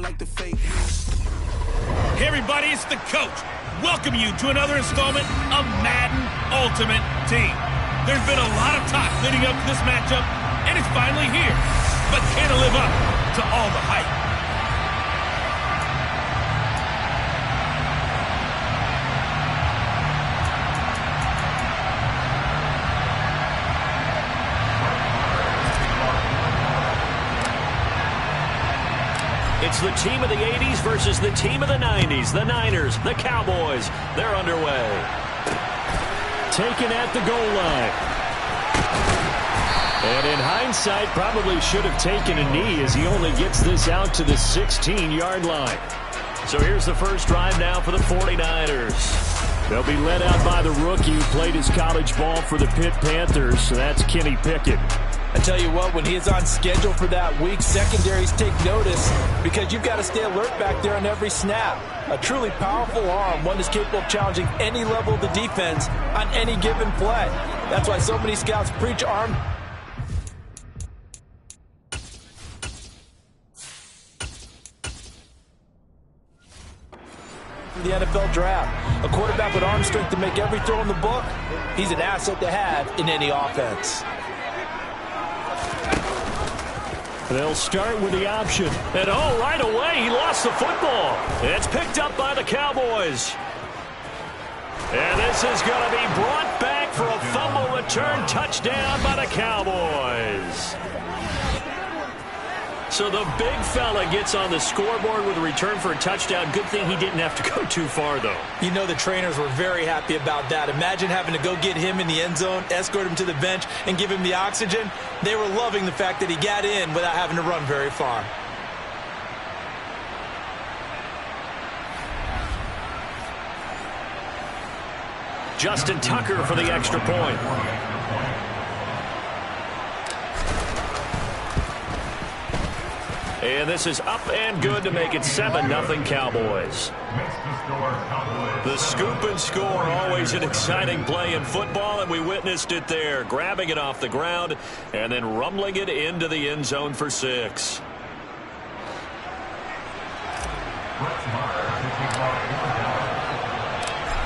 like the fake. Hey everybody, it's the coach. Welcome you to another installment of Madden Ultimate Team. There's been a lot of talk leading up to this matchup, and it's finally here. But can it live up to all the hype? It's the team of the 80s versus the team of the 90s. The Niners, the Cowboys, they're underway. Taken at the goal line. And in hindsight, probably should have taken a knee as he only gets this out to the 16-yard line. So here's the first drive now for the 49ers. They'll be led out by the rookie who played his college ball for the Pitt Panthers, so that's Kenny Pickett. I tell you what, when he is on schedule for that week, secondaries take notice because you've got to stay alert back there on every snap. A truly powerful arm, one that's capable of challenging any level of the defense on any given play. That's why so many scouts preach arm. The NFL draft. A quarterback with arm strength to make every throw in the book, he's an asset to have in any offense. They'll start with the option. And right away, he lost the football. It's picked up by the Cowboys. And this is going to be brought back for a fumble return touchdown by the Cowboys. So the big fella gets on the scoreboard with a return for a touchdown. Good thing he didn't have to go too far, though. You know the trainers were very happy about that. Imagine having to go get him in the end zone, escort him to the bench, and give him the oxygen. They were loving the fact that he got in without having to run very far. Justin Tucker for the extra point. And this is up and good to make it 7-0 Cowboys. The scoop and score, always an exciting play in football, and we witnessed it there. Grabbing it off the ground and then rumbling it into the end zone for 6.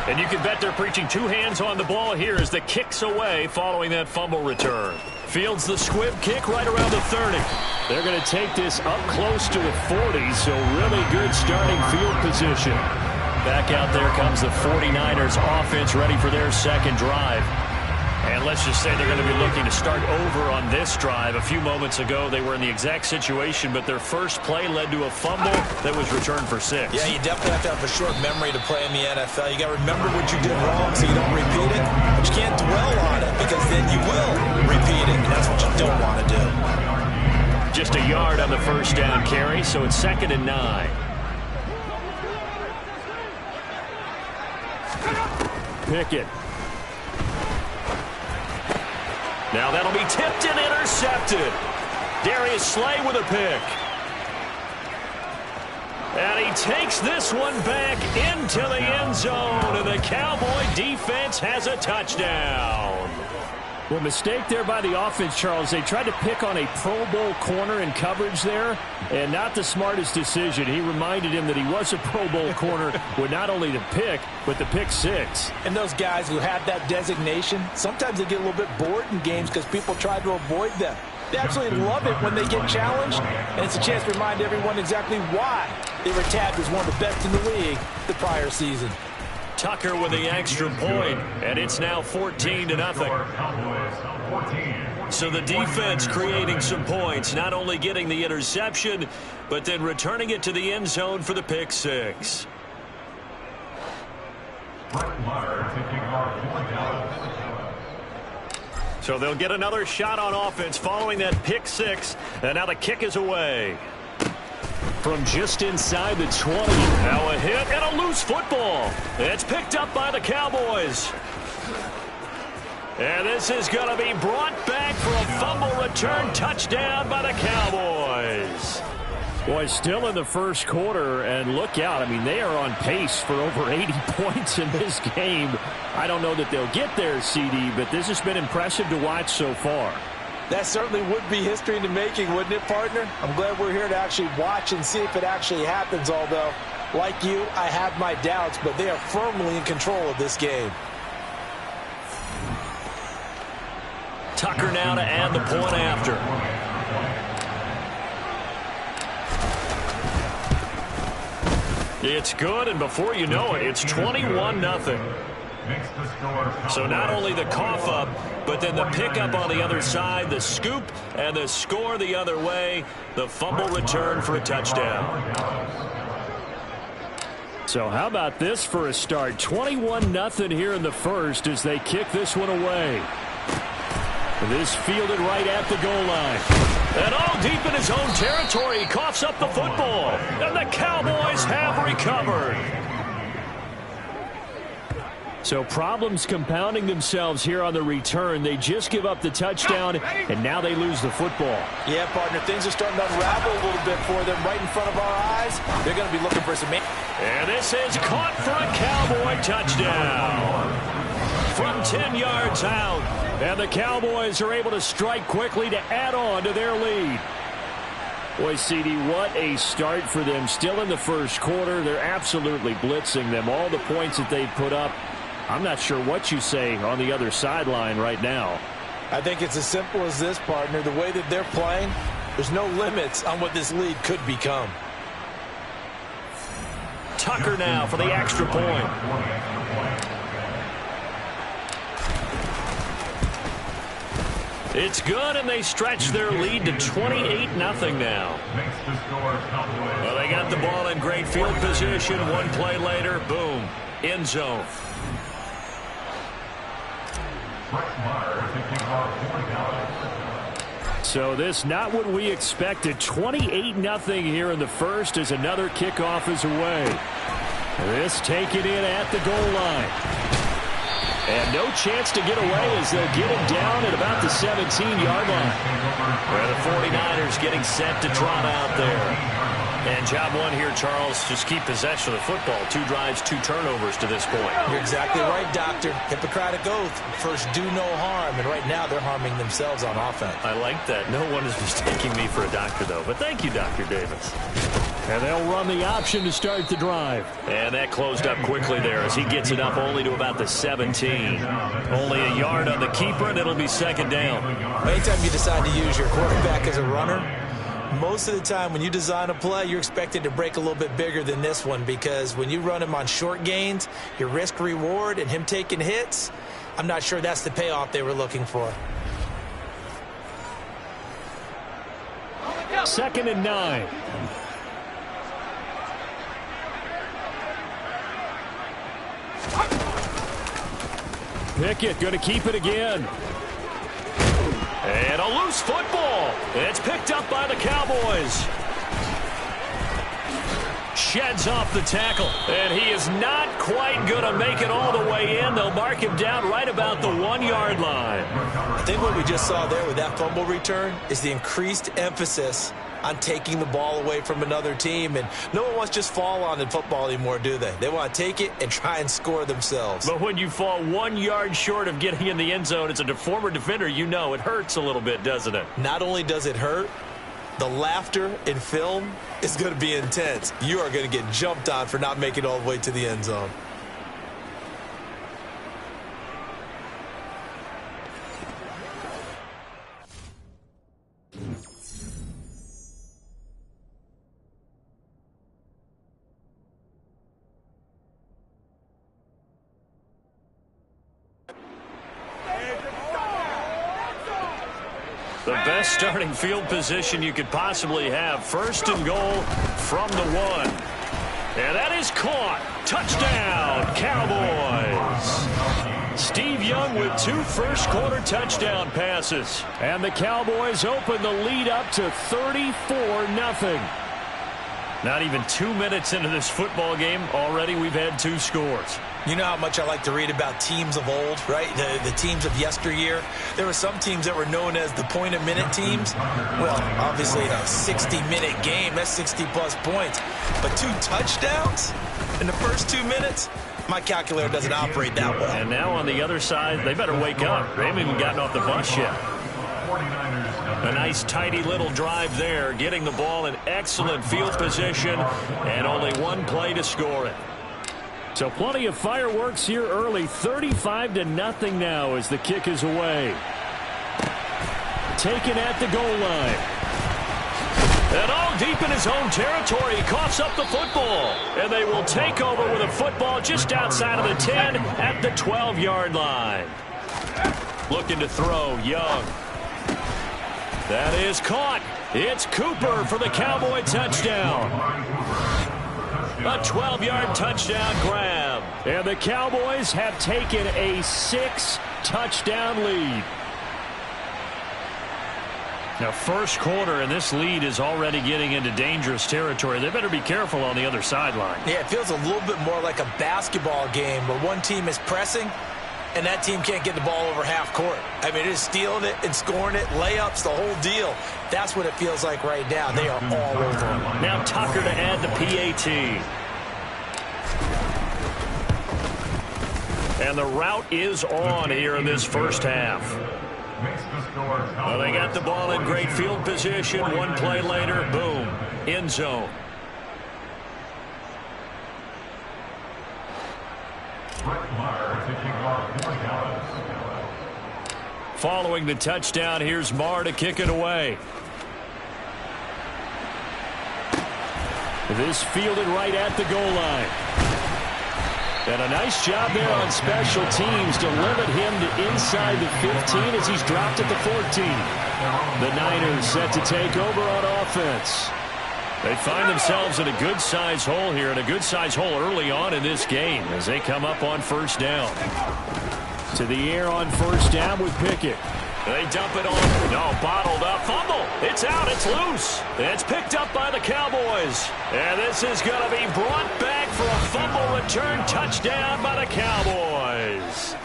And you can bet they're preaching two hands on the ball here as the kick's away following that fumble return. Fields the squib kick right around the 30. They're going to take this up close to the 40, so really good starting field position. Back out there comes the 49ers offense ready for their second drive. And let's just say they're going to be looking to start over on this drive. A few moments ago, they were in the exact situation, but their first play led to a fumble that was returned for 6. Yeah, you definitely have to have a short memory to play in the NFL. You got to remember what you did wrong so you don't repeat it. But you can't dwell on it because then you will repeat it, and that's what you don't want to do. Just a yard on the first down carry, so it's 2nd and 9. Pickett. Now that'll be tipped and intercepted. Darius Slay with a pick. And he takes this one back into the end zone, and the Cowboy defense has a touchdown. Well, mistake there by the offense, Charles. They tried to pick on a Pro Bowl corner in coverage there, and not the smartest decision. He reminded him that he was a Pro Bowl corner with not only the pick, but the pick 6. And those guys who have that designation, sometimes they get a little bit bored in games because people try to avoid them. They absolutely love it when they get challenged, and it's a chance to remind everyone exactly why they were tagged as one of the best in the league the prior season. Tucker with the extra point, and it's now 14-0. So the defense creating some points, not only getting the interception, but then returning it to the end zone for the pick 6. So they'll get another shot on offense following that pick 6, and now the kick is away. From just inside the 20. Now a hit and a loose football. It's picked up by the Cowboys. And this is going to be brought back for a fumble return touchdown by the Cowboys. Boy, still in the first quarter, and look out. I mean, they are on pace for over 80 points in this game. I don't know that they'll get there, CD, but this has been impressive to watch so far. That certainly would be history in the making, wouldn't it, partner? I'm glad we're here to actually watch and see if it actually happens, although, like you, I have my doubts, but they are firmly in control of this game. Tucker now to add the point after. It's good, and before you know it, it's 21-0. So not only the cough up, but then the pickup on the other side, the scoop, and the score the other way, the fumble return for a touchdown. So how about this for a start? 21-0 here in the first as they kick this one away. This fielded right at the goal line. And all deep in his own territory, he coughs up the football. And the Cowboys have recovered. So problems compounding themselves here on the return. They just give up the touchdown, and now they lose the football. Yeah, partner, things are starting to unravel a little bit for them right in front of our eyes. They're going to be looking for some... And this is caught for a Cowboy touchdown. From 10 yards out. And the Cowboys are able to strike quickly to add on to their lead. Boy, CD, what a start for them. Still in the first quarter. They're absolutely blitzing them. All the points that they've put up, I'm not sure what you say on the other sideline right now. I think it's as simple as this, partner. The way that they're playing, there's no limits on what this lead could become. Tucker now for the extra point. It's good, and they stretch their lead to 28-0 now. Well, they got the ball in great field position. One play later, boom, end zone. So this not what we expected. 28-0 here in the first as another kickoff is away. This taken in at the goal line. And no chance to get away as they'll get him down at about the 17-yard line. Where the 49ers getting set to trot out there. And job one here, Charles, just keep possession of the football. 2 drives, 2 turnovers to this point. You're exactly right, Doctor. Hippocratic oath. First, do no harm. And right now, they're harming themselves on offense. I like that. No one is mistaking me for a doctor, though. But thank you, Dr. Davis. And they'll run the option to start the drive. And that closed up quickly there as he gets it up only to about the 17. Only a yard on the keeper, and it'll be second down. Anytime you decide to use your quarterback as a runner, most of the time when you design a play, you're expected to break a little bit bigger than this one because when you run him on short gains, your risk-reward and him taking hits, I'm not sure that's the payoff they were looking for. 2nd and 9. Pickett going to keep it again. And a loose football. It's picked up by the Cowboys. Sheds off the tackle. And he is not quite going to make it all the way in. They'll mark him down right about the 1-yard line. I think what we just saw there with that fumble return is the increased emphasis on taking the ball away from another team. And no one wants to just fall on in football anymore, do they? They want to take it and try and score themselves. But when you fall 1 yard short of getting in the end zone as a former defender, you know it hurts a little bit, doesn't it? Not only does it hurt, the laughter in film is going to be intense. You are going to get jumped on for not making it all the way to the end zone. The best starting field position you could possibly have. 1st and goal from the 1. And that is caught. Touchdown, Cowboys. Steve Young with 2 first-quarter touchdown passes. And the Cowboys open the lead up to 34-0. Not even 2 minutes into this football game, already we've had 2 scores. You know how much I like to read about teams of old, right? The teams of yesteryear. There were some teams that were known as the point-a-minute teams. Well, obviously, in a 60-minute game, that's 60-plus points. But 2 touchdowns in the first 2 minutes? My calculator doesn't operate that well. And now on the other side, they better wake up. They haven't even gotten off the bus yet. A nice, tidy little drive there, getting the ball in excellent field position, and only one play to score it. So plenty of fireworks here early. 35-0 now as the kick is away. Taken at the goal line. And all deep in his own territory, he coughs up the football. And they will take over with a football just outside of the 10 at the 12-yard line. Looking to throw, Young. That is caught. It's Cooper for the Cowboy touchdown. A 12-yard touchdown grab. And the Cowboys have taken a 6-touchdown lead. Now, first quarter, and this lead is already getting into dangerous territory. They better be careful on the other sideline. Yeah, it feels a little bit more like a basketball game where one team is pressing and that team can't get the ball over half court. I mean, it is stealing it and scoring it, layups, the whole deal. That's what it feels like right now. They are all over them. Now Tucker to add the PAT. And the route is on here in this first half. Well, they got the ball in great field position. One play later, boom, end zone. Following the touchdown, here's Marr to kick it away. This fielded right at the goal line. And a nice job there on special teams to limit him to inside the 15 as he's dropped at the 14. The Niners set to take over on offense. They find themselves in a good-sized hole here, and a good-sized hole early on in this game as they come up on first down. To the air on first down with Pickett. They dump it on. No, bottled up. Fumble. It's out. It's loose. It's picked up by the Cowboys. And this is going to be brought back for a fumble return touchdown by the Cowboys.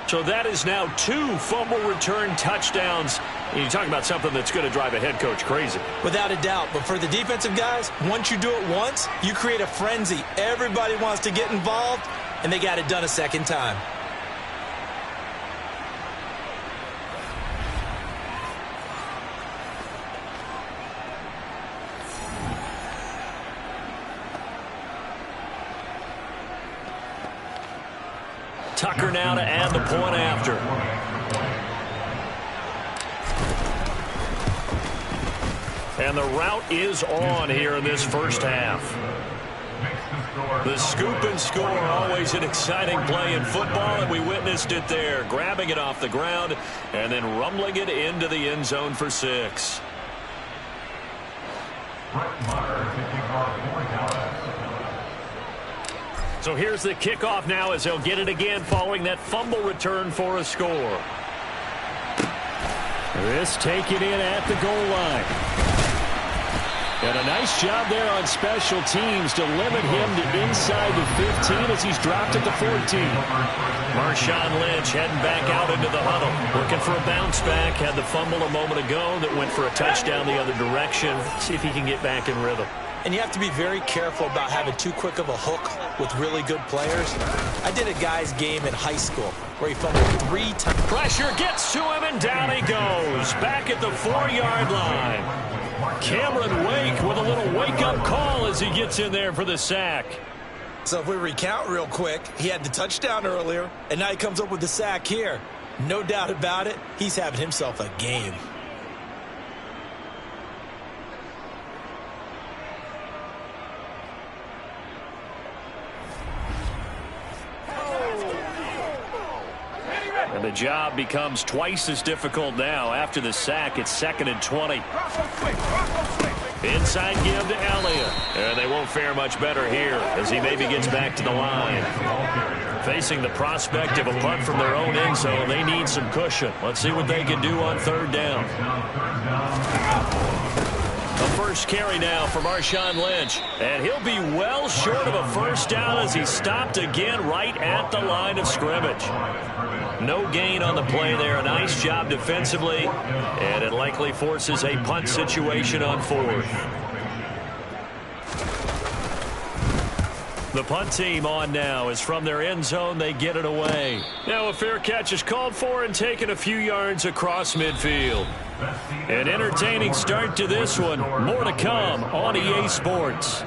So that is now 2 fumble return touchdowns. And you talk about something that's going to drive a head coach crazy. Without a doubt. But for the defensive guys, once you do it once, you create a frenzy. Everybody wants to get involved, and they got it done a second time. Tucker now to add the point after. And the route is on here in this first half. The scoop and score, always an exciting play in football, and we witnessed it there. Grabbing it off the ground and then rumbling it into the end zone for 6. So here's the kickoff now as they'll get it again following that fumble return for a score. This taken in at the goal line. And a nice job there on special teams to limit him to inside the 15 as he's dropped at the 14. Marshawn Lynch heading back out into the huddle. Looking for a bounce back. Had the fumble a moment ago that went for a touchdown the other direction. See if he can get back in rhythm. And you have to be very careful about having too quick of a hook with really good players. I did a guy's game in high school where he fumbled 3 times. Pressure gets to him, and down he goes. Back at the 4-yard line. Cameron Wake with a little wake-up call as he gets in there for the sack. So if we recount real quick, he had the touchdown earlier, and now he comes up with the sack here. No doubt about it, he's having himself a game. And the job becomes twice as difficult now. After the sack, it's 2nd and 20. Inside give to Elliott. And they won't fare much better here as he maybe gets back to the line. Facing the prospect of a punt from their own end zone, they need some cushion. Let's see what they can do on 3rd down. The first carry now for Marshawn Lynch. And he'll be well short of a first down as he's stopped again right at the line of scrimmage. No gain on the play there. A nice job defensively. And it likely forces a punt situation on 4th. The punt team on now as from their end zone they get it away. Now a fair catch is called for and taken a few yards across midfield. An entertaining start to this one. More to come on EA Sports.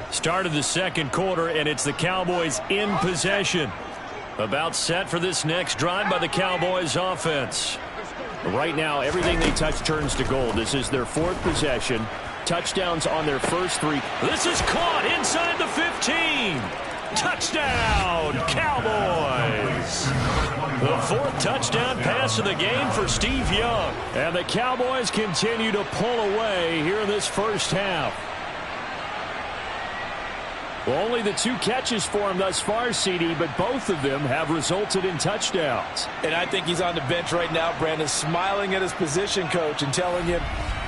Start of the second quarter, and it's the Cowboys in possession. About set for this next drive by the Cowboys offense. Right now, everything they touch turns to gold. This is their fourth possession. Touchdowns on their first three. This is caught inside the 15. Touchdown, Cowboys. The fourth touchdown pass of the game for Steve Young. And the Cowboys continue to pull away here in this first half. Well, only the 2 catches for him thus far, CD, but both of them have resulted in touchdowns. And I think he's on the bench right now, Brandon, smiling at his position coach and telling him,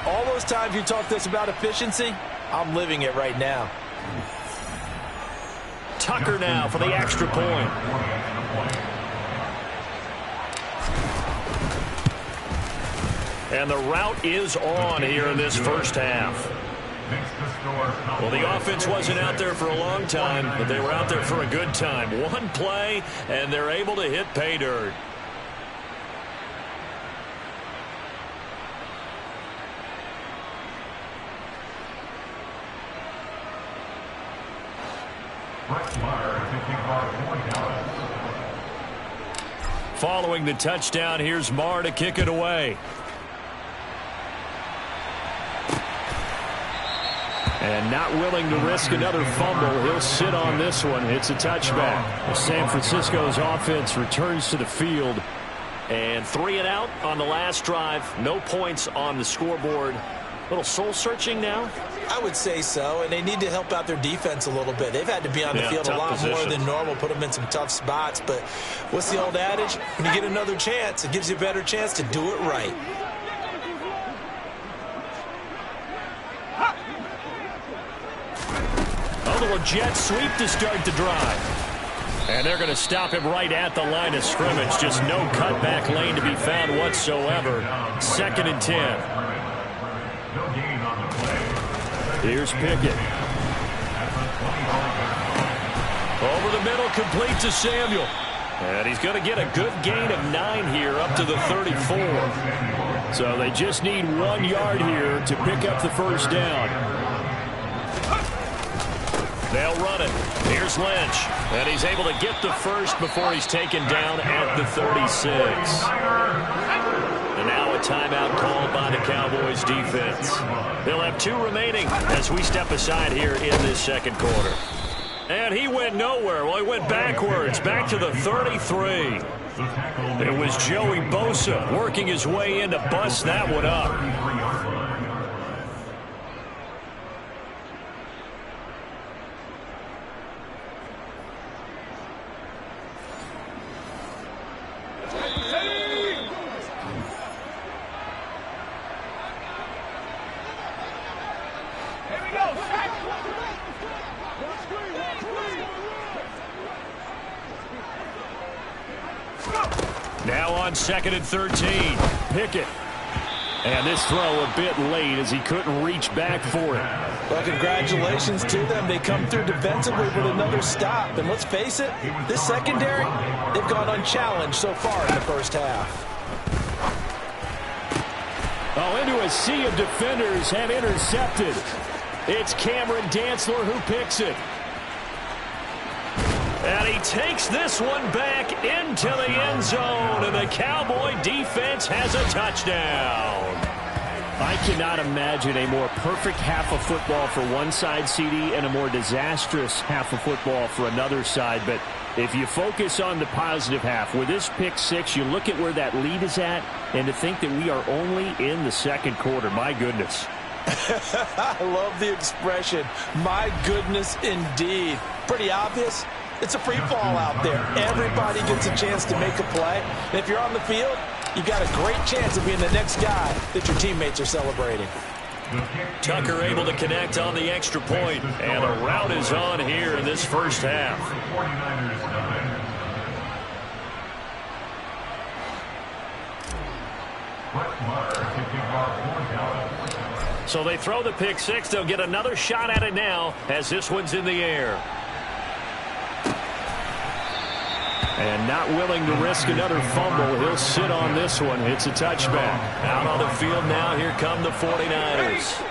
all those times you talked to us about efficiency, I'm living it right now. Tucker now for the extra point. And the route is on here in this first half. Well, the offense wasn't out there for a long time, but they were out there for a good time. One play, and they're able to hit pay dirt. Following the touchdown, here's Marr to kick it away. And not willing to risk another fumble. He'll sit on this one. It's a touchback. San Francisco's offense returns to the field. And 3 and out on the last drive. No points on the scoreboard. A little soul-searching now? I would say so, and they need to help out their defense a little bit. They've had to be on the field a lot more than normal, put them in some tough spots. But what's the old adage? When you get another chance, it gives you a better chance to do it right. A little jet sweep to start the drive. And they're going to stop him right at the line of scrimmage. Just no cutback lane to be found whatsoever. 2nd and 10. Here's Pickett. Over the middle, complete to Samuel. And he's going to get a good gain of 9 here up to the 34. So they just need 1 yard here to pick up the first down. They'll run it. Here's Lynch. And he's able to get the first before he's taken down at the 36. And now a timeout called by the Cowboys defense. They'll have 2 remaining as we step aside here in this second quarter. And he went nowhere. Well, he went backwards, back to the 33. It was Joey Bosa working his way in to bust that one up. Now on 2nd and 13. Pickett. And this throw a bit late as he couldn't reach back for it. Well, congratulations to them. They come through defensively with another stop. And let's face it, this secondary, they've gone unchallenged so far in the first half. Oh, into a sea of defenders have intercepted. It's Cameron Dantzler who picks it. And he takes this one back into the end zone, and the Cowboy defense has a touchdown. I cannot imagine a more perfect half of football for one side, CD, and a more disastrous half of football for another side. But if you focus on the positive half, with this pick 6, you look at where that lead is at, and to think that we are only in the second quarter. My goodness. I love the expression, my goodness indeed. Pretty obvious. It's a free fall out there. Everybody gets a chance to make a play. And if you're on the field, you've got a great chance of being the next guy that your teammates are celebrating. Tucker able to connect on the extra point, and a route is on here in this first half. So they throw the pick six. They'll get another shot at it now as this one's in the air. And not willing to risk another fumble. He'll sit on this one. It's a touchback. Out on the field now. Here come the 49ers.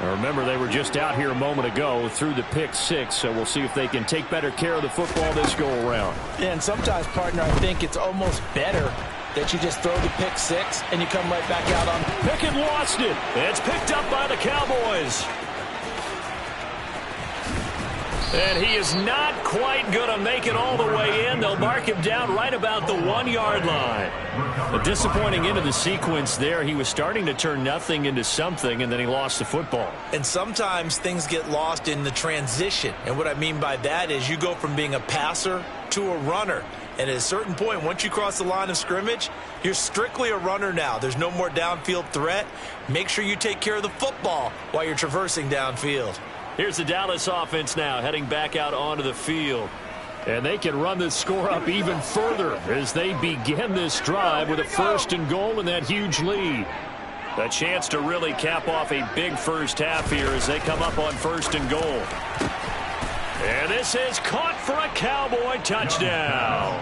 Now remember, they were just out here a moment ago through the pick six, so we'll see if they can take better care of the football this go-around. Yeah, and sometimes, partner, I think it's almost better that you just throw the pick six and you come right back out on. Pickett lost it. It's picked up by the Cowboys. And he is not quite going to make it all the way in. They'll mark him down right about the 1-yard line. A disappointing end of the sequence there. He was starting to turn nothing into something, and then he lost the football. And sometimes things get lost in the transition. And what I mean by that is you go from being a passer to a runner. And at a certain point, once you cross the line of scrimmage, you're strictly a runner now. There's no more downfield threat. Make sure you take care of the football while you're traversing downfield. Here's the Dallas offense now heading back out onto the field. And they can run this score up even further as they begin this drive with a 1st and goal and that huge lead. A chance to really cap off a big first half here as they come up on 1st and goal. And this is caught for a Cowboy touchdown.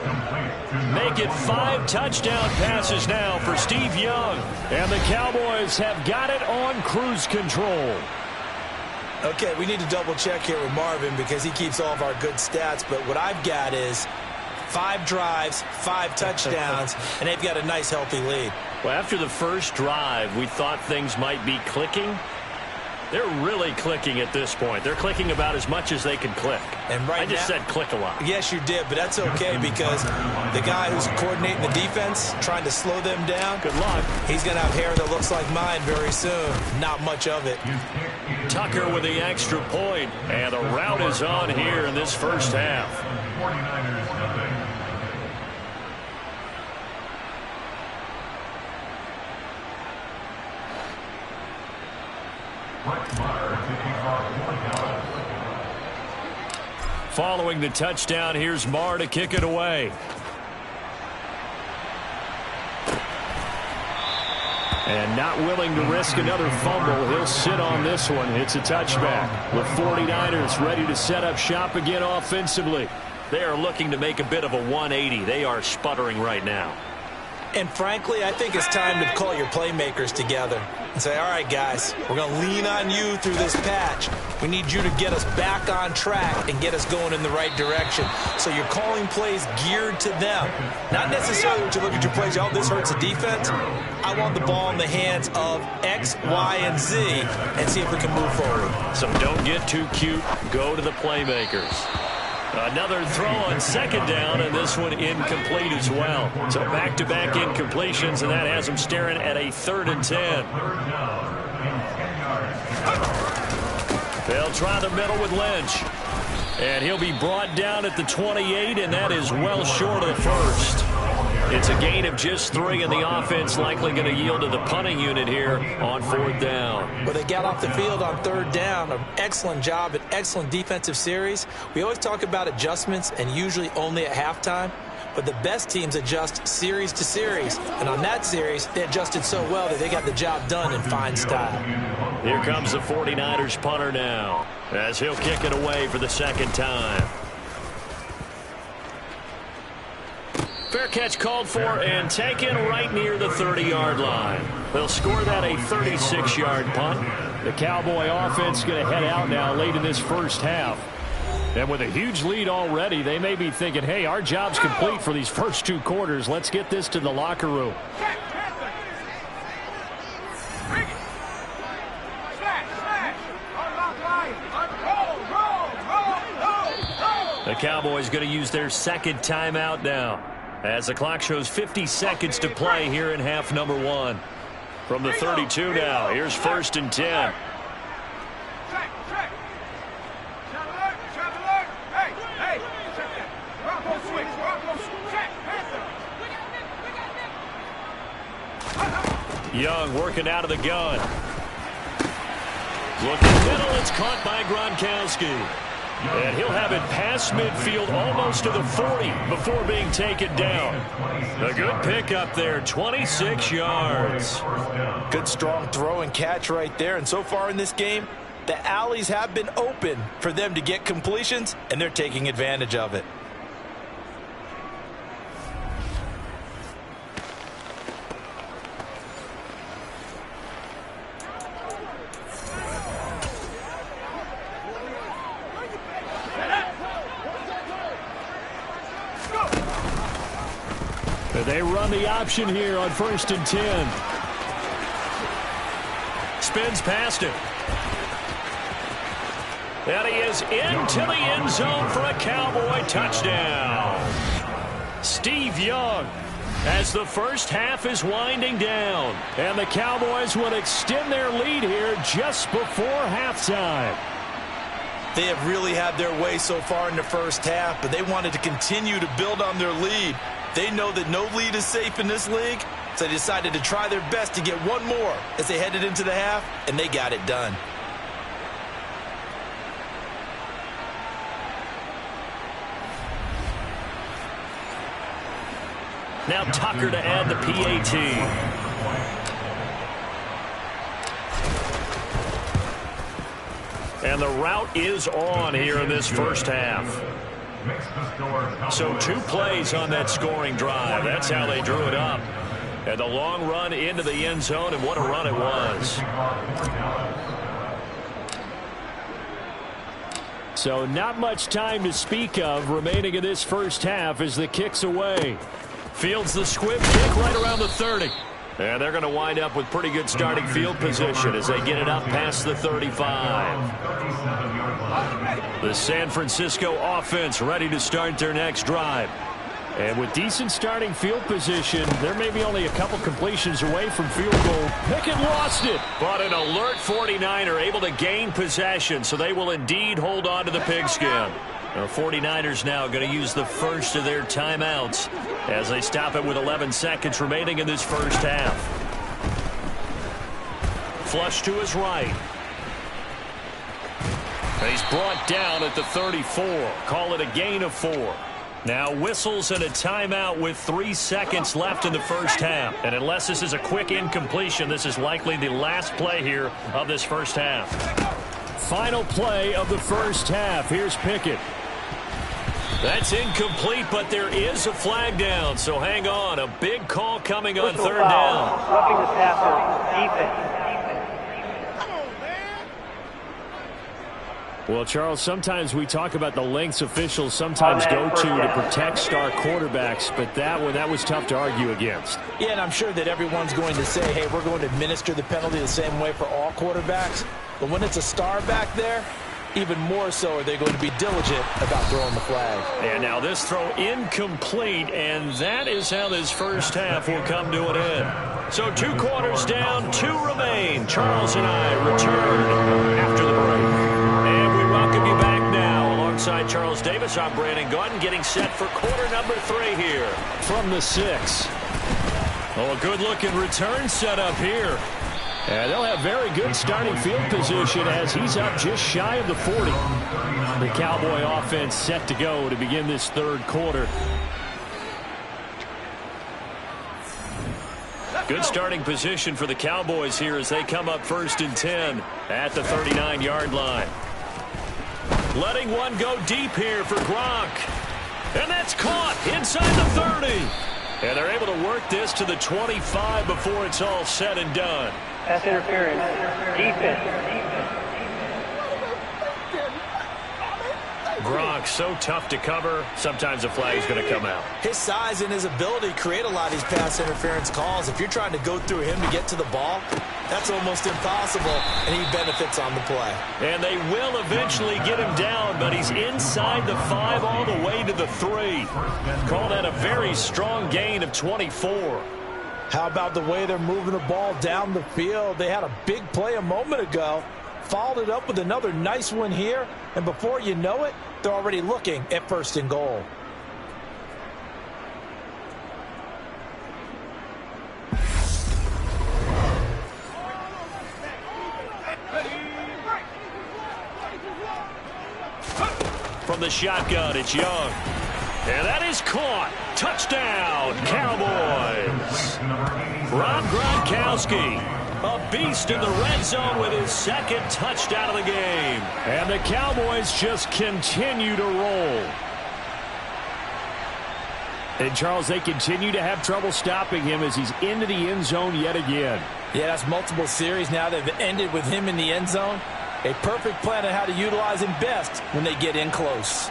Make it 5 touchdown passes now for Steve Young. And the Cowboys have got it on cruise control. Okay, we need to double check here with Marvin because he keeps all of our good stats. But what I've got is 5 drives, 5 touchdowns, and they've got a nice, healthy lead. Well, after the first drive, we thought things might be clicking. They're really clicking at this point. They're clicking about as much as they can click. And I just said click a lot. Yes, you did, but that's okay because the guy who's coordinating the defense, trying to slow them down, good luck. He's going to have hair that looks like mine very soon. Not much of it. Tucker with the extra point, and the route is on here in this first half. Following the touchdown, here's Marr to kick it away. And not willing to risk another fumble, he'll sit on this one. It's a touchback. The 49ers ready to set up shop again offensively. They are looking to make a bit of a 180. They are sputtering right now. And frankly, I think it's time to call your playmakers together and say, all right, guys, we're going to lean on you through this patch. We need you to get us back on track and get us going in the right direction. So you're calling plays geared to them. Not necessarily when you look at your plays, oh, this hurts the defense. I want the ball in the hands of X, Y, and Z and see if we can move forward. So don't get too cute. Go to the playmakers. Another throw on 2nd down, and this one incomplete as well. So back-to-back incompletions, and that has them staring at a 3rd and 10. They'll try the middle with Lynch. And he'll be brought down at the 28, and that is well short of the first. It's a gain of just 3, and the offense likely going to yield to the punting unit here on 4th down. Well, they got off the field on 3rd down. An excellent job, an excellent defensive series. We always talk about adjustments, and usually only at halftime. But the best teams adjust series to series. And on that series, they adjusted so well that they got the job done in fine style. Here comes the 49ers punter now, as he'll kick it away for the 2nd time. Fair catch called for and taken right near the 30-yard line. They'll score that a 36-yard punt. The Cowboy offense going to head out now late in this first half. And with a huge lead already, they may be thinking, hey, our job's complete for these first 2 quarters. Let's get this to the locker room. The Cowboys going to use their 2nd timeout now, as the clock shows 50 seconds to play here in half number 1. From the 32 now, here's 1st and 10. Young working out of the gun. Looking middle, it's caught by Gronkowski. And he'll have it past midfield almost to the 40 before being taken down. A good pickup there, 26 yards. Good strong throw and catch right there. And so far in this game, the alleys have been open for them to get completions, and they're taking advantage of it. They run the option here on 1st and 10. Spins past him. And he is into the end zone for a Cowboy touchdown. Steve Young, as the first half is winding down. And the Cowboys will extend their lead here just before halftime. They have really had their way so far in the first half, but they wanted to continue to build on their lead. They know that no lead is safe in this league, so they decided to try their best to get one more as they headed into the half, and they got it done. Now Tucker to add the PAT. And the route is on here in this first half. So 2 plays on that scoring drive. That's how they drew it up. And the long run into the end zone, and what a run it was. So not much time to speak of remaining in this first half as the kick's away. Fields the squib kick right around the 30. And they're going to wind up with pretty good starting field position as they get it up past the 35. The San Francisco offense ready to start their next drive. And with decent starting field position, they're maybe only a couple completions away from field goal. Pickett lost it. But an alert 49er able to gain possession, so they will indeed hold on to the pigskin. The 49ers now going to use the first of their timeouts as they stop it with 11 seconds remaining in this first half. Flush to his right. He's brought down at the 34. Call it a gain of 4. Now whistles and a timeout with 3 seconds left in the first half. And unless this is a quick incompletion, this is likely the last play here of this first half. Final play of the first half. Here's Pickett. That's incomplete, but there is a flag down, so hang on. A big call coming on third down. Roughing the passer, defense. Well, Charles, sometimes we talk about the lengths officials sometimes go to protect star quarterbacks, but that one, that was tough to argue against. Yeah, and I'm sure that everyone's going to say, hey, we're going to administer the penalty the same way for all quarterbacks. But when it's a star back there, even more so are they going to be diligent about throwing the flag. And now this throw incomplete, and that is how this first half will come to an end. So 2 quarters down, 2 remain. Charles and I return after the break. And we welcome you back now. Alongside Charles Davis, I'm Brandon Gaudin, getting set for quarter number 3 here. From the 6. Oh, a good-looking return set up here. And they'll have very good starting field position as he's up just shy of the 40. The Cowboy offense set to go to begin this third quarter. Good starting position for the Cowboys here as they come up 1st and 10 at the 39-yard line. Letting one go deep here for Gronk. And that's caught inside the 30. And they're able to work this to the 25 before it's all said and done. Pass interference, defense. Gronk, so tough to cover. Sometimes a flag is going to come out. His size and his ability create a lot of these pass interference calls. If you're trying to go through him to get to the ball, that's almost impossible, and he benefits on the play. And they will eventually get him down, but he's inside the 5 all the way to the 3. Call that a very strong gain of 24. How about the way they're moving the ball down the field? They had a big play a moment ago, followed it up with another nice one here, and before you know it, they're already looking at 1st and goal. from the shotgun. It's Young. And that is caught. Touchdown, Cowboys. Rob Gronkowski, a beast in the red zone with his second touchdown of the game. And the Cowboys just continue to roll. And, Charles, they continue to have trouble stopping him as he's into the end zone yet again. Yeah, that's multiple series now that have ended with him in the end zone. A perfect plan on how to utilize him best when they get in close.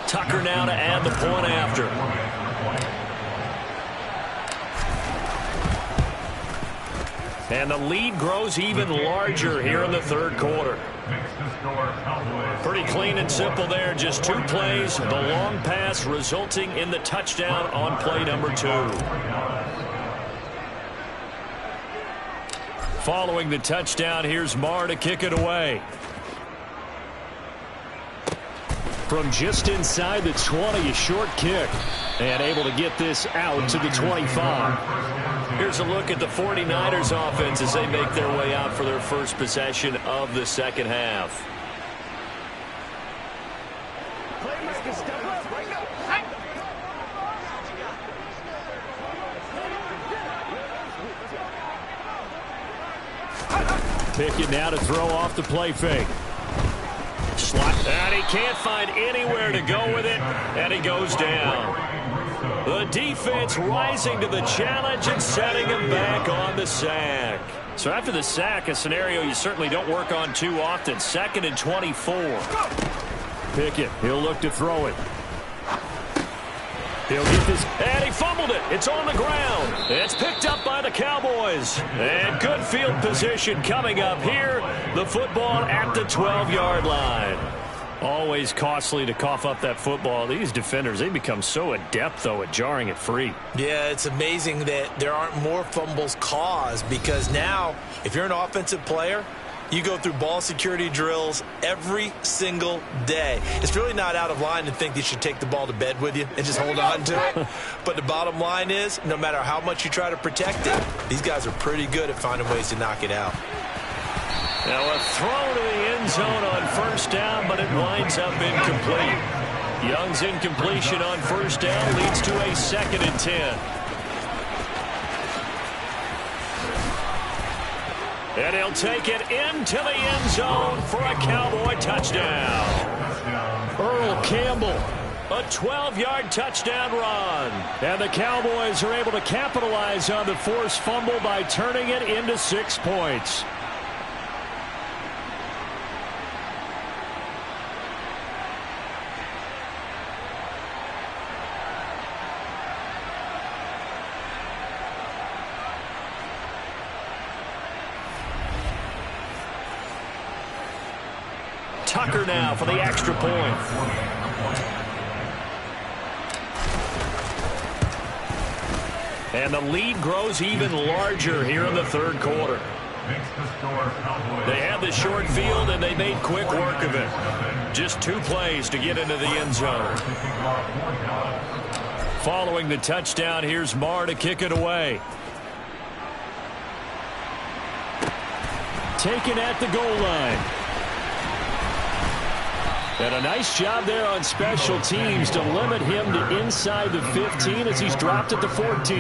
Tucker now to add the point after. And the lead grows even larger here in the third quarter. Pretty clean and simple there. Just two plays. The long pass resulting in the touchdown on play number 2. Following the touchdown, here's Marr to kick it away. From just inside the 20, a short kick. And able to get this out to the 25. Here's a look at the 49ers offense as they make their way out for their first possession of the second half. Pickett now to throw off the play fake. Slot, and he can't find anywhere to go with it, and he goes down. The defense rising to the challenge and setting him back on the sack. So after the sack, a scenario you certainly don't work on too often. 2nd and 24. Pickett, he'll look to throw it. He'll get this, and he fumbled it. It's on the ground. It's picked up by the Cowboys. And good field position coming up here. The football at the 12-yard line. Always costly to cough up that football. These defenders, they become so adept, though, at jarring it free. Yeah, it's amazing that there aren't more fumbles caused, because now, if you're an offensive player, you go through ball security drills every single day. It's really not out of line to think you should take the ball to bed with you and just hold on to it. But the bottom line is, no matter how much you try to protect it, these guys are pretty good at finding ways to knock it out. Now a throw to the end zone on first down, but it winds up incomplete. Young's incompletion on first down leads to a 2nd and 10. And he'll take it into the end zone for a Cowboy touchdown. Earl Campbell, a 12-yard touchdown run. And the Cowboys are able to capitalize on the forced fumble by turning it into 6 points. Tucker now for the extra point. And the lead grows even larger here in the third quarter. They had the short field, and they made quick work of it. Just 2 plays to get into the end zone. Following the touchdown, here's Marr to kick it away. Taken at the goal line. And a nice job there on special teams to limit him to inside the 15 as he's dropped at the 14.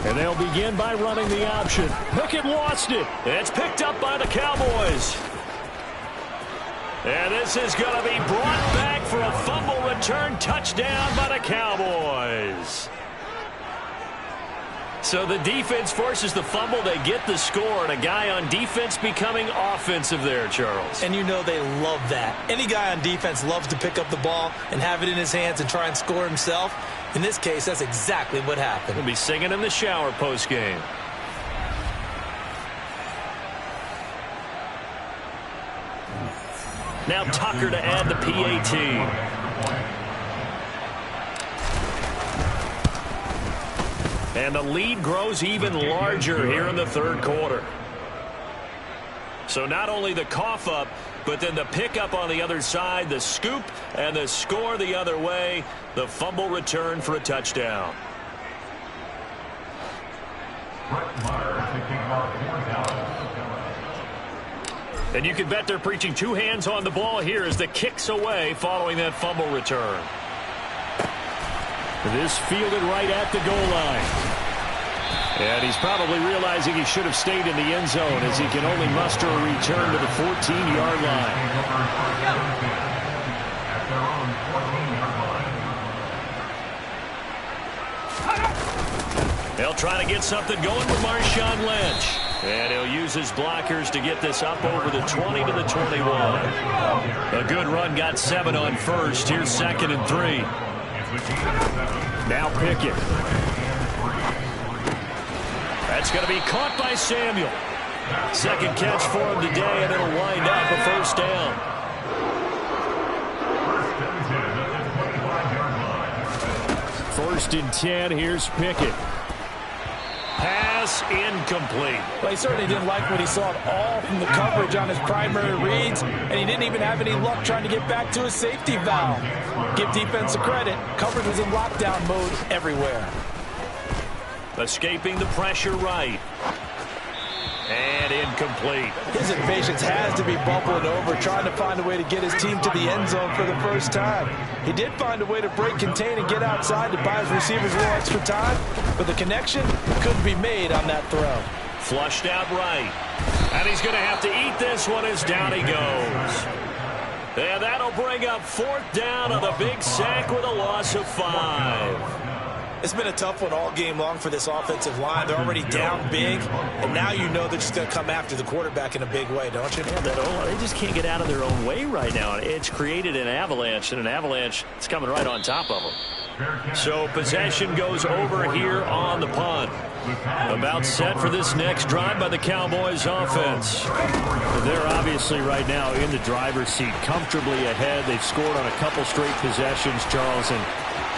And they'll begin by running the option. Pickett lost it. It's picked up by the Cowboys. And this is going to be brought back for a fumble return touchdown by the Cowboys. So the defense forces the fumble. They get the score, and a guy on defense becoming offensive there, Charles. And you know they love that. Any guy on defense loves to pick up the ball and have it in his hands and try and score himself. In this case, that's exactly what happened. He'll be singing in the shower post-game. Now Tucker to add the PAT. And the lead grows even larger here in the third quarter. So not only the cough up, but then the pickup on the other side, the scoop, and the score the other way, the fumble return for a touchdown. And you can bet they're preaching 2 hands on the ball here as the kick's away following that fumble return. This fielded right at the goal line. And he's probably realizing he should have stayed in the end zone as he can only muster a return to the 14-yard line. They'll try to get something going with Marshawn Lynch. And he'll use his blockers to get this up over the 20 to the 21. A good run, got 7 on first. Here's 2nd and 3. Now Pickett. That's going to be caught by Samuel. Second catch for him today, and it'll wind up a first down. First and 10, here's Pickett. Pass incomplete. Well, he certainly didn't like what he saw at all from the coverage on his primary reads, and he didn't even have any luck trying to get back to his safety valve. Give defense a credit. Coverage was in lockdown mode everywhere. Escaping the pressure right. And incomplete. His impatience has to be bubbling over, trying to find a way to get his team to the end zone for the first time. He did find a way to break, contain, and get outside to buy his receivers a little extra time, but the connection couldn't be made on that throw. Flushed out right. And he's going to have to eat this one as down he goes. And that'll bring up 4th down on the big sack with a loss of 5. It's been a tough one all game long for this offensive line. They're already down big, and now you know they're just going to come after the quarterback in a big way, don't you? Yeah, they just can't get out of their own way right now. It's created an avalanche, and an avalanche is coming right on top of them. So possession goes over here on the punt. About set for this next drive by the Cowboys offense. They're obviously right now in the driver's seat, comfortably ahead. They've scored on a couple straight possessions, Charles, and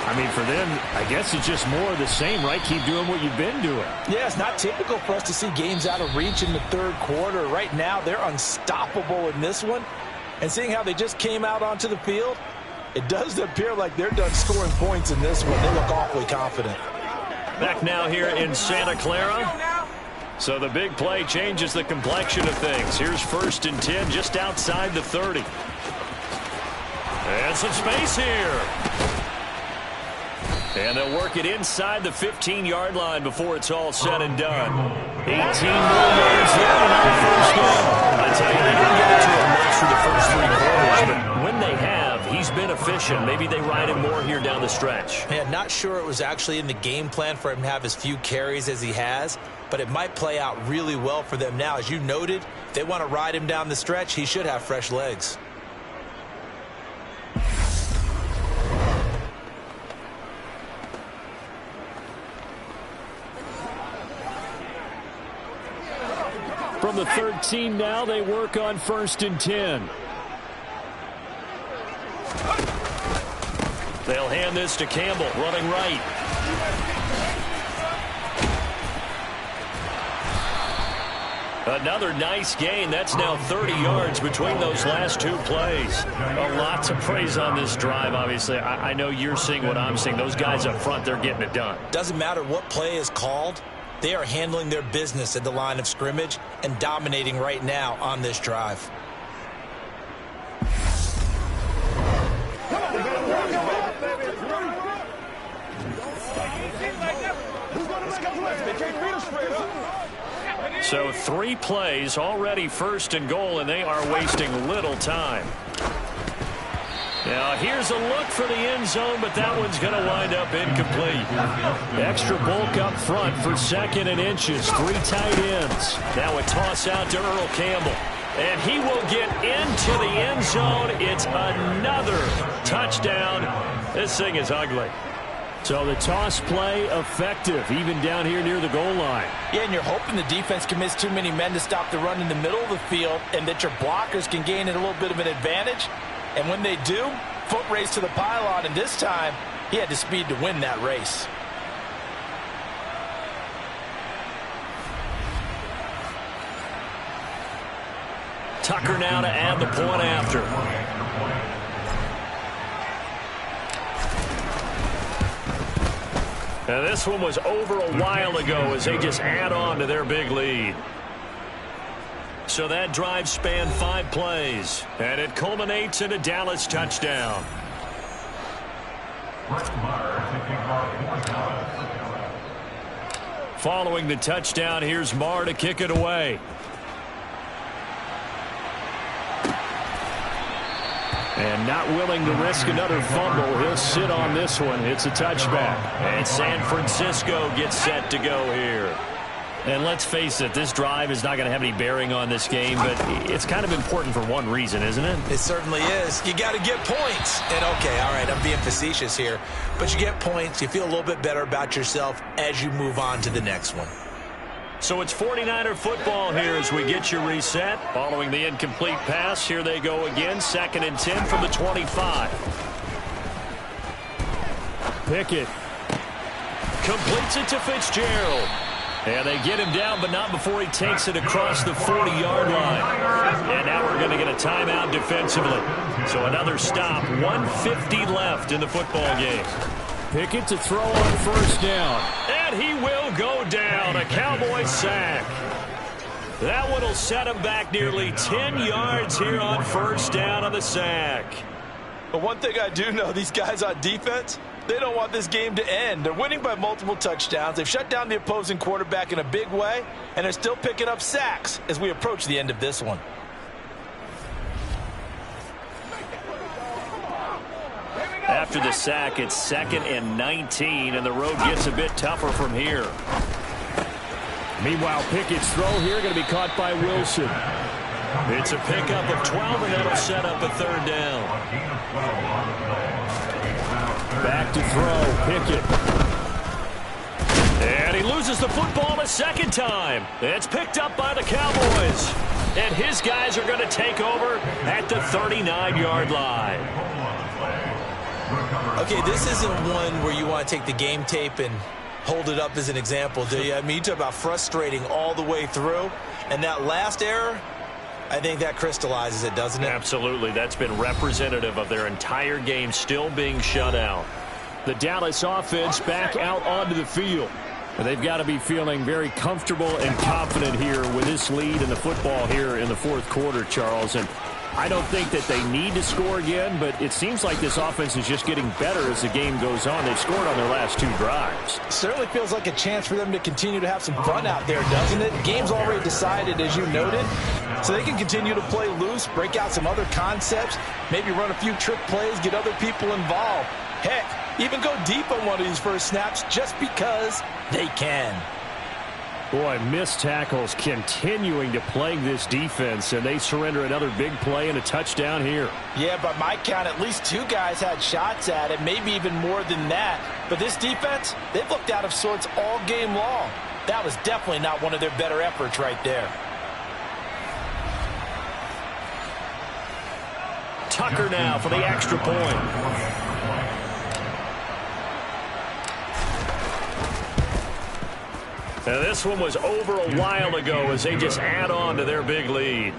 I mean, for them, I guess it's just more of the same, right? Keep doing what you've been doing. Yeah, it's not typical for us to see games out of reach in the third quarter. Right now, they're unstoppable in this one. And seeing how they just came out onto the field, it does appear like they're done scoring points in this one. They look awfully confident. Back now here in Santa Clara. So the big play changes the complexion of things. Here's 1st and 10 just outside the 30. And some space here. And they'll work it inside the 15-yard line before it's all said and done. 18 more yards there, another first down. I tell you, they didn't get it to him much for the first 3 quarters, but when they have, he's been efficient. Maybe they ride him more here down the stretch. Man, not sure it was actually in the game plan for him to have as few carries as he has, but it might play out really well for them now. As you noted, if they want to ride him down the stretch, he should have fresh legs. From the 13 now, they work on 1st and 10. They'll hand this to Campbell, running right. Another nice gain. That's now 30 yards between those last 2 plays. A lot to praise on this drive, obviously. I know you're seeing what I'm seeing. Those guys up front, they're getting it done. Doesn't matter what play is called. They are handling their business at the line of scrimmage and dominating right now on this drive. So 3 plays, already 1st and goal, and they are wasting little time. Now, here's a look for the end zone, but that one's going to wind up incomplete. Extra bulk up front for 2nd and inches. 3 tight ends. Now a toss out to Earl Campbell. And he will get into the end zone. It's another touchdown. This thing is ugly. So the toss play effective, even down here near the goal line. Yeah, and you're hoping the defense commits too many men to stop the run in the middle of the field and that your blockers can gain a little bit of an advantage. And when they do, foot race to the pylon, and this time he had the speed to win that race. Tucker now to add the point after. Now this one was over a while ago as they just add on to their big lead. So that drive spanned 5 plays, and it culminates in a Dallas touchdown. Following the touchdown, here's Marr to kick it away. And not willing to risk another fumble. He'll sit on this one. It's a touchback. And San Francisco gets set to go here. And let's face it, this drive is not going to have any bearing on this game, but it's kind of important for one reason, isn't it? It certainly is. You got to get points. And okay, all right, I'm being facetious here, but you get points, you feel a little bit better about yourself as you move on to the next one. So it's 49er football here as we get you reset. Following the incomplete pass, here they go again. 2nd and 10 from the 25. Pickett completes it to Fitzgerald. And they get him down, but not before he takes it across the 40-yard line. And now we're going to get a timeout defensively. So another stop, 1:50 left in the football game. Pickett to throw on 1st down. And he will go down, a Cowboys sack. That one will set him back nearly 10 yards here on 1st down on the sack. But one thing I do know, these guys on defense, they don't want this game to end. They're winning by multiple touchdowns. They've shut down the opposing quarterback in a big way, and they're still picking up sacks as we approach the end of this one. After the sack, it's 2nd and 19, and the road gets a bit tougher from here. Meanwhile, Pickett's throw here going to be caught by Wilson. It's a pickup of 12, and that'll set up a 3rd down. Back to throw, Pickett. And he loses the football a 2nd time. It's picked up by the Cowboys. And his guys are going to take over at the 39-yard line. Okay, this isn't one where you want to take the game tape and hold it up as an example, do you? I mean, you talk about frustrating all the way through. And that last error, I think that crystallizes it, doesn't it? Absolutely. That's been representative of their entire game still being shut out. The Dallas offense back out onto the field. They've got to be feeling very comfortable and confident here with this lead in the football here in the 4th quarter, Charles. And I don't think that they need to score again, but it seems like this offense is just getting better as the game goes on. They've scored on their last 2 drives. Certainly feels like a chance for them to continue to have some fun out there, doesn't it? Game's already decided, as you noted, so they can continue to play loose, break out some other concepts, maybe run a few trick plays, get other people involved. Heck, even go deep on one of these first snaps just because they can. Boy, missed tackles continuing to plague this defense, and they surrender another big play and a touchdown here. Yeah, by my count, at least 2 guys had shots at it, maybe even more than that. But this defense, they've looked out of sorts all game long. That was definitely not one of their better efforts right there. Tucker now for the extra point. Now, this one was over a while ago as they just add on to their big lead.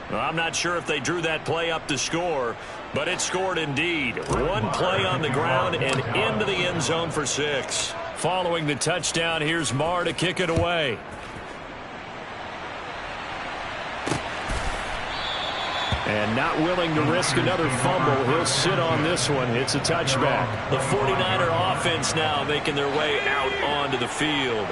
Well, I'm not sure if they drew that play up to score, but it scored indeed. 1 play on the ground and into the end zone for 6. Following the touchdown, here's Marr to kick it away. And not willing to risk another fumble. He'll sit on this one. It's a touchback. The 49er offense now making their way out onto the field.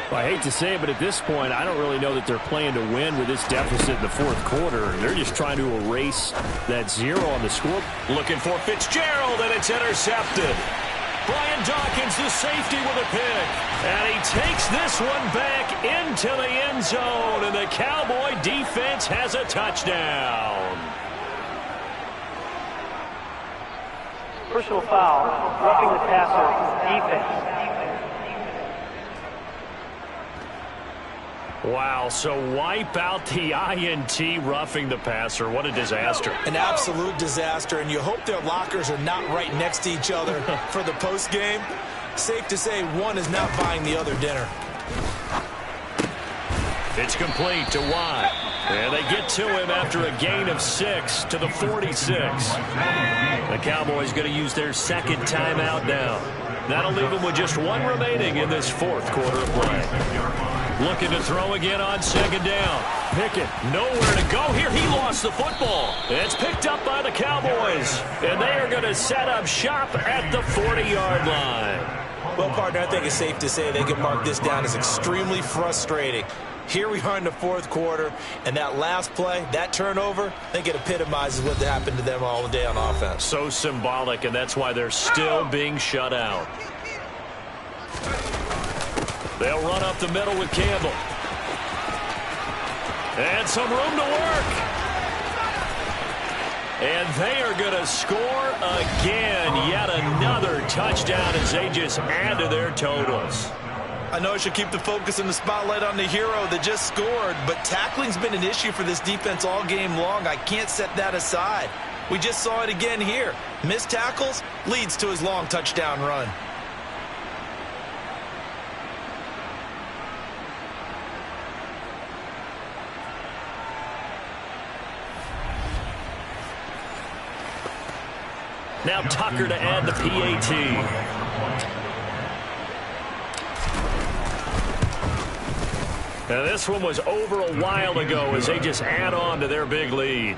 Well, I hate to say it, but at this point, I don't really know that they're playing to win with this deficit in the 4th quarter. They're just trying to erase that 0 on the score. Looking for Fitzgerald, and it's intercepted. Brian Dawkins, the safety, with a pick. And he takes this one back into the end zone, and the Cowboy defense has a touchdown. Personal foul, roughing the passer, defense. Wow, so wipe out the INT, roughing the passer. What a disaster. An absolute disaster, and you hope their lockers are not right next to each other for the postgame. Safe to say one is not buying the other dinner. It's complete to Watt. And they get to him after a gain of 6 to the 46. The Cowboys going to use their 2nd timeout now. That'll leave them with just 1 remaining in this 4th quarter of play. Looking to throw again on 2nd down. Pickett nowhere to go here. He lost the football. It's picked up by the Cowboys. And they are going to set up shop at the 40-yard line. Well, partner, I think it's safe to say they can mark this down as extremely frustrating. Here we are in the 4th quarter, and that last play, that turnover, I think it epitomizes what happened to them all day on offense. So symbolic, and that's why they're still being shut out. They'll run up the middle with Campbell. And some room to work. And they are going to score again. Yet another touchdown as they just add to their totals. I know I should keep the focus and the spotlight on the hero that just scored, but tackling's been an issue for this defense all game long. I can't set that aside. We just saw it again here. Missed tackles leads to his long touchdown run. Now Tucker to add the PAT. Now this one was over a while ago as they just add on to their big lead.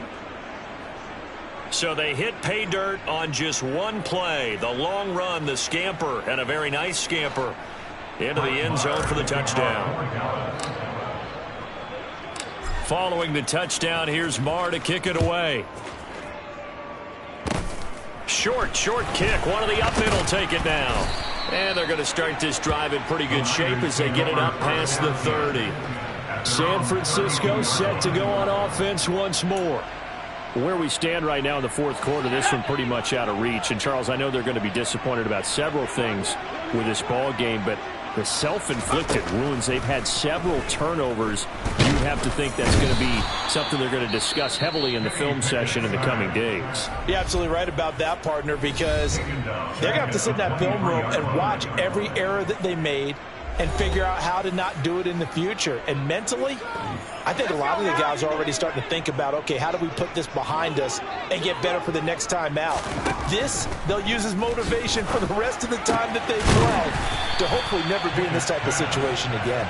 So they hit pay dirt on just 1 play. The long run, the scamper, and a very nice scamper into the end zone for the touchdown. Following the touchdown, here's Marr to kick it away. Short kick. One of the up will take it now. And they're going to start this drive in pretty good shape as they get it up past the 30. San Francisco set to go on offense once more. Where we stand right now in the 4th quarter, this one pretty much out of reach. And, Charles, I know they're going to be disappointed about several things with this ball game, but the self-inflicted wounds, they've had several turnovers. You have to think that's going to be something they're going to discuss heavily in the film session in the coming days. You're absolutely right about that, partner, because they're going to have to sit in that film room and watch every error that they made and figure out how to not do it in the future. And mentally, I think a lot of the guys are already starting to think about, okay, how do we put this behind us and get better for the next time out? This, they'll use as motivation for the rest of the time that they play to hopefully never be in this type of situation again.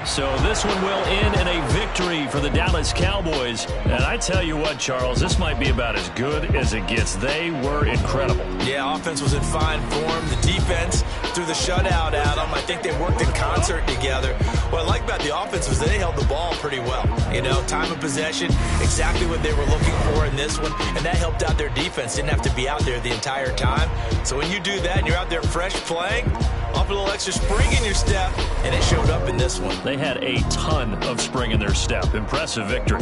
So this one will end in a victory for the Dallas Cowboys. And I tell you what, Charles, this might be about as good as it gets. They were incredible. Yeah, offense was in fine form. The defense threw the shutout at them. I think they worked in concert together. What I like about the offense was they held the ball pretty well. You know, time of possession, exactly what they were looking for in this one. And that helped out their defense. Didn't have to be out there the entire time. So when you do that and you're out there fresh playing, off a little extra spring in your step, and it showed up in this one. They had a ton of spring in their step. Impressive victory.